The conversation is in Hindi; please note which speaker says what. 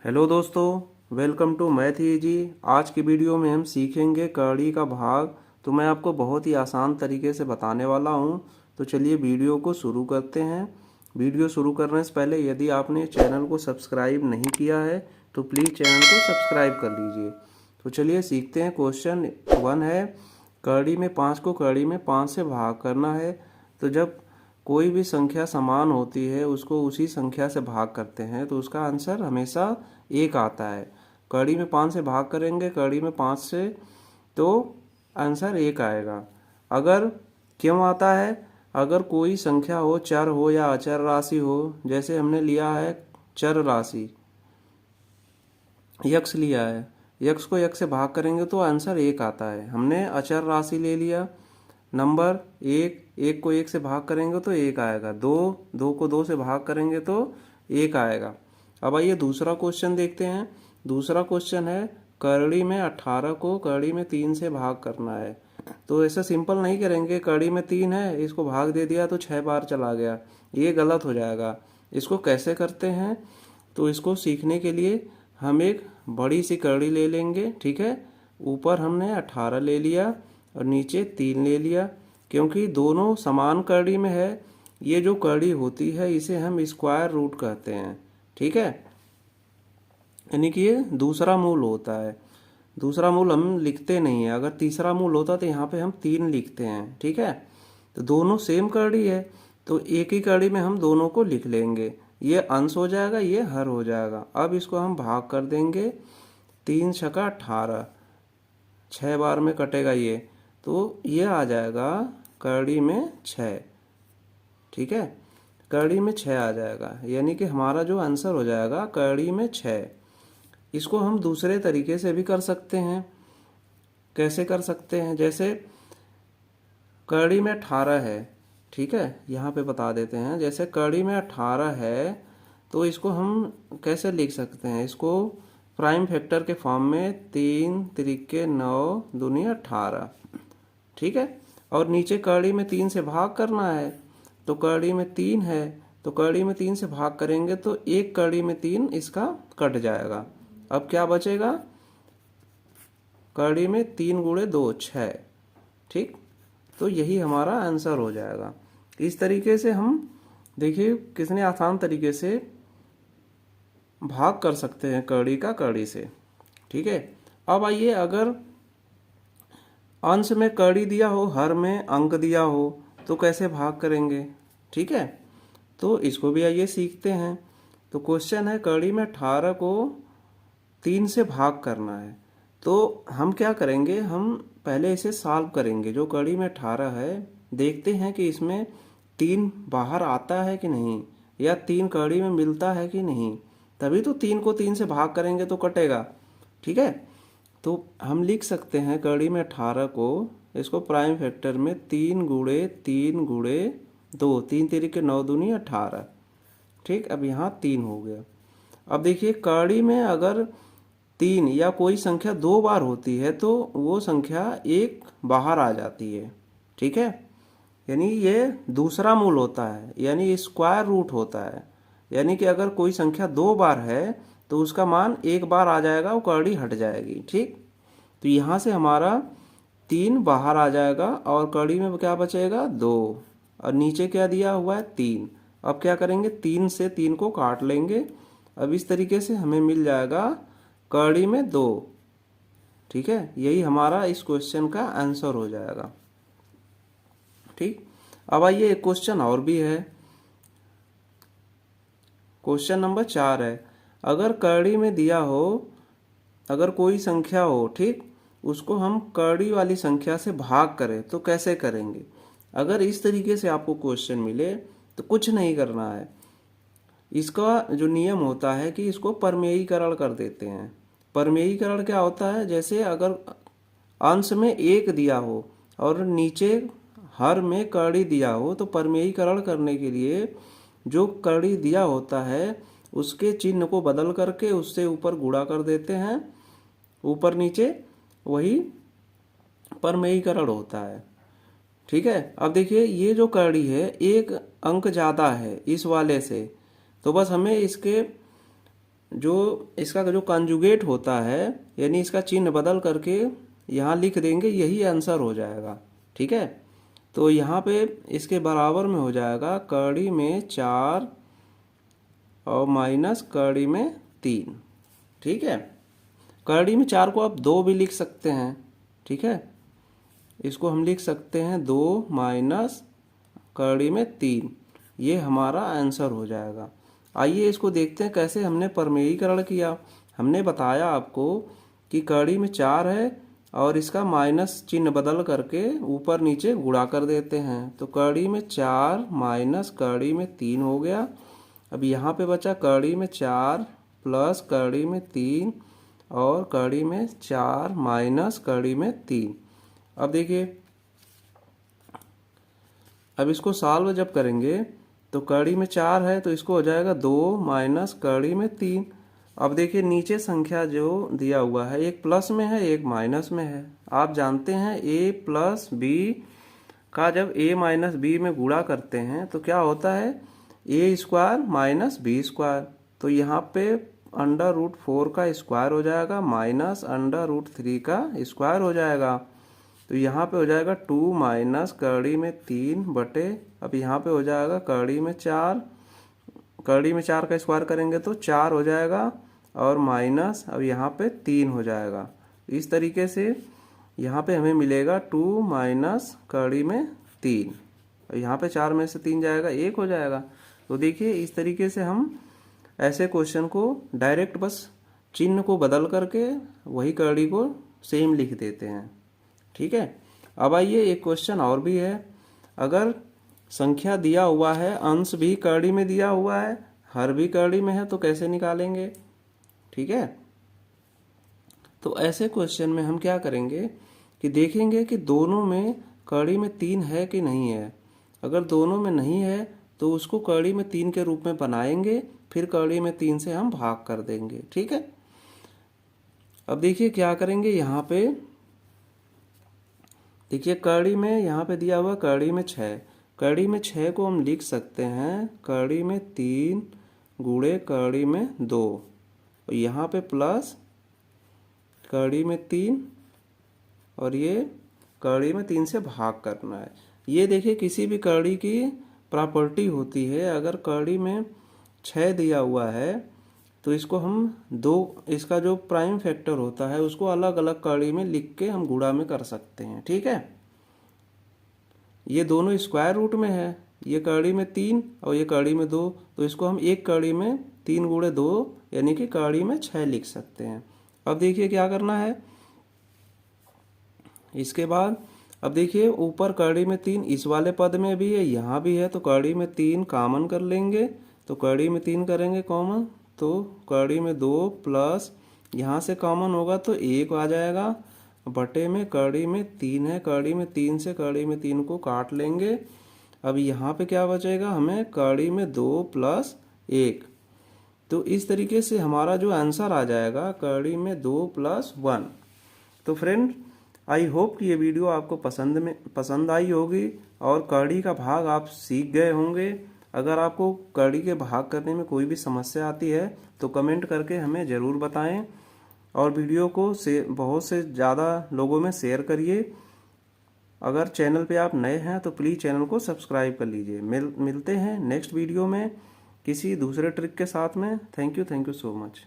Speaker 1: हेलो दोस्तों, वेलकम टू मैथ इजी। आज की वीडियो में हम सीखेंगे कड़ी का भाग। तो मैं आपको बहुत ही आसान तरीके से बताने वाला हूं। तो चलिए वीडियो को शुरू करते हैं। वीडियो शुरू करने से पहले यदि आपने चैनल को सब्सक्राइब नहीं किया है तो प्लीज़ चैनल को सब्सक्राइब कर लीजिए। तो चलिए सीखते हैं। क्वेश्चन 1 है, कड़ी में 5 को कड़ी में 5 से भाग करना है। तो जब कोई भी संख्या समान होती है उसको उसी संख्या से भाग करते हैं तो उसका आंसर हमेशा 1 आता है। कड़ी में 5 से भाग करेंगे, कड़ी में 5 से, तो आंसर 1 आएगा। अगर क्यों आता है? अगर कोई संख्या हो, चर हो या अचर राशि हो, जैसे हमने लिया है चर राशि यक्स लिया है, यक्स को यक्स से भाग करेंगे तो आंसर 1 आता है। हमने अचर राशि ले लिया नंबर 1, 1 को 1 से भाग करेंगे तो 1 आएगा। 2, 2 को 2 से भाग करेंगे तो 1 आएगा। अब आइए दूसरा क्वेश्चन देखते हैं। दूसरा क्वेश्चन है, कड़ी में 18 को कड़ी में 3 से भाग करना है। तो ऐसा सिंपल नहीं करेंगे, कड़ी में 3 है, इसको भाग दे दिया तो 6 बार चला गया, ये गलत हो जाएगा। इसको कैसे करते हैं? तो इसको सीखने के लिए हम एक बड़ी सी कड़ी ले लेंगे, ठीक है। ऊपर हमने 18 ले लिया और नीचे 3 ले लिया, क्योंकि दोनों समान कड़ी में है। ये जो कड़ी होती है इसे हम स्क्वायर रूट कहते हैं, ठीक है। यानी कि ये दूसरा मूल होता है। दूसरा मूल हम लिखते नहीं है, अगर तीसरा मूल होता तो यहाँ पे हम 3 लिखते हैं, ठीक है। तो दोनों सेम कड़ी है तो एक ही कड़ी में हम दोनों को लिख लेंगे। ये अंश हो जाएगा, ये हर हो जाएगा। अब इसको हम भाग कर देंगे, 3 छका 18, 6 बार में कटेगा ये, तो ये आ जाएगा कड़ी में 6, ठीक है। कड़ी में 6 आ जाएगा, यानी कि हमारा जो आंसर हो जाएगा कड़ी में 6। इसको हम दूसरे तरीके से भी कर सकते हैं। कैसे कर सकते हैं? जैसे कड़ी में 18 है, ठीक है, यहाँ पे बता देते हैं। जैसे कड़ी में 18 है तो इसको हम कैसे लिख सकते हैं? इसको प्राइम फैक्टर के फॉर्म में 3 त्रिके 9 दूनी 18, ठीक है। और नीचे कड़ी में 3 से भाग करना है, तो कड़ी में 3 है तो कड़ी में 3 से भाग करेंगे तो एक कड़ी में 3 इसका कट जाएगा। अब क्या बचेगा? कड़ी में 3 गुणे 2 6, ठीक। तो यही हमारा आंसर हो जाएगा। इस तरीके से हम देखिए कितने आसान तरीके से भाग कर सकते हैं कड़ी का कड़ी से, ठीक है। अब आइए, अगर अंश में कड़ी दिया हो, हर में अंक दिया हो, तो कैसे भाग करेंगे, ठीक है। तो इसको भी आइए सीखते हैं। तो क्वेश्चन है, कड़ी में 18 को 3 से भाग करना है। तो हम क्या करेंगे, हम पहले इसे सॉल्व करेंगे। जो कड़ी में 18 है, देखते हैं कि इसमें 3 बाहर आता है कि नहीं, या 3 कड़ी में मिलता है कि नहीं। तभी तो 3 को 3 से भाग करेंगे तो कटेगा, ठीक है। तो हम लिख सकते हैं कड़ी में 18 को, इसको प्राइम फैक्टर में 3 गुणे 3 गुणे 2, 3 तिरिके 9 दूनी 18, ठीक। अब यहाँ 3 हो गया। अब देखिए, कड़ी में अगर 3 या कोई संख्या 2 बार होती है तो वो संख्या 1 बाहर आ जाती है, ठीक है। यानी ये दूसरा मूल होता है, यानी स्क्वायर रूट होता है। यानी कि अगर कोई संख्या 2 बार है तो उसका मान 1 बार आ जाएगा, वो कड़ी हट जाएगी, ठीक। तो यहाँ से हमारा 3 बाहर आ जाएगा और कड़ी में क्या बचेगा? 2, और नीचे क्या दिया हुआ है? 3। अब क्या करेंगे? 3 से 3 को काट लेंगे। अब इस तरीके से हमें मिल जाएगा कड़ी में 2, ठीक है। यही हमारा इस क्वेश्चन का आंसर हो जाएगा, ठीक। अब आइए, एक क्वेश्चन और भी है। क्वेश्चन नंबर 4 है, अगर कड़ी में दिया हो, अगर कोई संख्या हो, ठीक, उसको हम कड़ी वाली संख्या से भाग करें तो कैसे करेंगे? अगर इस तरीके से आपको क्वेश्चन मिले तो कुछ नहीं करना है। इसका जो नियम होता है कि इसको परमेयीकरण कर देते हैं। परमेयीकरण क्या होता है? जैसे अगर अंश में 1 दिया हो और नीचे हर में कड़ी दिया हो, तो परमेयीकरण करने के लिए जो कड़ी दिया होता है उसके चिन्ह को बदल करके उससे ऊपर गुणा कर देते हैं, ऊपर नीचे, वही परमेयीकरण होता है, ठीक है। अब देखिए, ये जो कड़ी है 1 अंक ज़्यादा है इस वाले से, तो बस हमें इसके जो इसका जो कंजुगेट होता है, यानी इसका चिन्ह बदल करके यहाँ लिख देंगे, यही आंसर हो जाएगा। ठीक है, तो यहाँ पे इसके बराबर में हो जाएगा कड़ी में 4 और माइनस कड़ी में 3। ठीक है, कड़ी में 4 को आप 2 भी लिख सकते हैं। ठीक है, इसको हम लिख सकते हैं 2 माइनस कड़ी में 3, ये हमारा आंसर हो जाएगा। आइए इसको देखते हैं कैसे हमने प्रमेयीकरण किया। हमने बताया आपको कि कड़ी में 4 है और इसका माइनस चिन्ह बदल करके ऊपर नीचे गुणा कर देते हैं, तो कड़ी में 4 माइनस कड़ी में 3 हो गया। अब यहाँ पे बचा कड़ी में 4 प्लस कड़ी में 3 और कड़ी में 4 माइनस कड़ी में 3। अब देखिए, अब इसको सॉल्व जब करेंगे तो कड़ी में 4 है तो इसको हो जाएगा 2 माइनस कड़ी में 3। अब देखिए नीचे संख्या जो दिया हुआ है, एक प्लस में है एक माइनस में है। आप जानते हैं a प्लस बी का जब a माइनस बी में गुणा करते हैं तो क्या होता है, a square minus B square. तो यहाँ पे √4 का स्क्वायर हो जाएगा माइनस √3 का स्क्वायर हो जाएगा। तो यहाँ पे हो जाएगा 2 माइनस कड़ी में 3 बटे, अब यहाँ पे हो जाएगा कड़ी में 4, कड़ी में 4 का स्क्वायर करेंगे तो 4 हो जाएगा और माइनस अब यहाँ पे 3 हो जाएगा। इस तरीके से यहाँ पे हमें मिलेगा 2 माइनस कड़ी में 3, और यहाँ पे 4 में से 3 जाएगा 1 हो जाएगा। तो देखिए इस तरीके से हम ऐसे क्वेश्चन को डायरेक्ट बस चिन्ह को बदल करके वही कड़ी को सेम लिख देते हैं। ठीक है, अब आइए एक क्वेश्चन और भी है। अगर संख्या दिया हुआ है, अंश भी कड़ी में दिया हुआ है, हर भी कड़ी में है, तो कैसे निकालेंगे। ठीक है, तो ऐसे क्वेश्चन में हम क्या करेंगे कि देखेंगे कि दोनों में कड़ी में 3 है कि नहीं है। अगर दोनों में नहीं है तो उसको कड़ी में 3 के रूप में बनाएंगे, फिर कड़ी में 3 से हम भाग कर देंगे। ठीक है, अब देखिए क्या करेंगे, यहाँ पे देखिए कड़ी में यहाँ पे दिया हुआ कड़ी में 6, कड़ी में 6 को हम लिख सकते हैं कड़ी में 3 गुणे कड़ी में 2, और यहाँ पे प्लस कड़ी में 3 और ये कड़ी में 3 से भाग करना है। ये देखिए किसी भी कड़ी की प्रॉपर्टी होती है, अगर कड़ी में 6 दिया हुआ है तो इसको हम इसका जो प्राइम फैक्टर होता है उसको अलग अलग कड़ी में लिख के हम गुणा में कर सकते हैं। ठीक है, ये दोनों स्क्वायर रूट में है, ये कड़ी में 3 और ये कड़ी में 2, तो इसको हम एक कड़ी में 3 गुणे 2 यानी कि कड़ी में 6 लिख सकते हैं। अब देखिए क्या करना है इसके बाद, अब देखिए ऊपर कड़ी में 3 इस वाले पद में भी है, यहाँ भी है, तो कड़ी में 3 कॉमन कर लेंगे, तो कड़ी में 3 करेंगे कॉमन, तो कड़ी में 2 प्लस यहाँ से कॉमन होगा तो 1 आ जाएगा, बटे में कड़ी में 3 है, कड़ी में 3 से कड़ी में 3 को काट लेंगे। अब यहाँ पे क्या बचेगा, हमें कड़ी में 2 प्लस 1। तो इस तरीके से हमारा जो आंसर आ जाएगा कड़ी में 2 प्लस 1। तो फ्रेंड आई होप कि ये वीडियो आपको पसंद आई होगी और कड़ी का भाग आप सीख गए होंगे। अगर आपको कड़ी के भाग करने में कोई भी समस्या आती है तो कमेंट करके हमें ज़रूर बताएं, और वीडियो को बहुत से ज़्यादा लोगों में शेयर करिए। अगर चैनल पे आप नए हैं तो प्लीज़ चैनल को सब्सक्राइब कर लीजिए। मिलते हैं नेक्स्ट वीडियो में किसी दूसरे ट्रिक के साथ में। Thank you so much.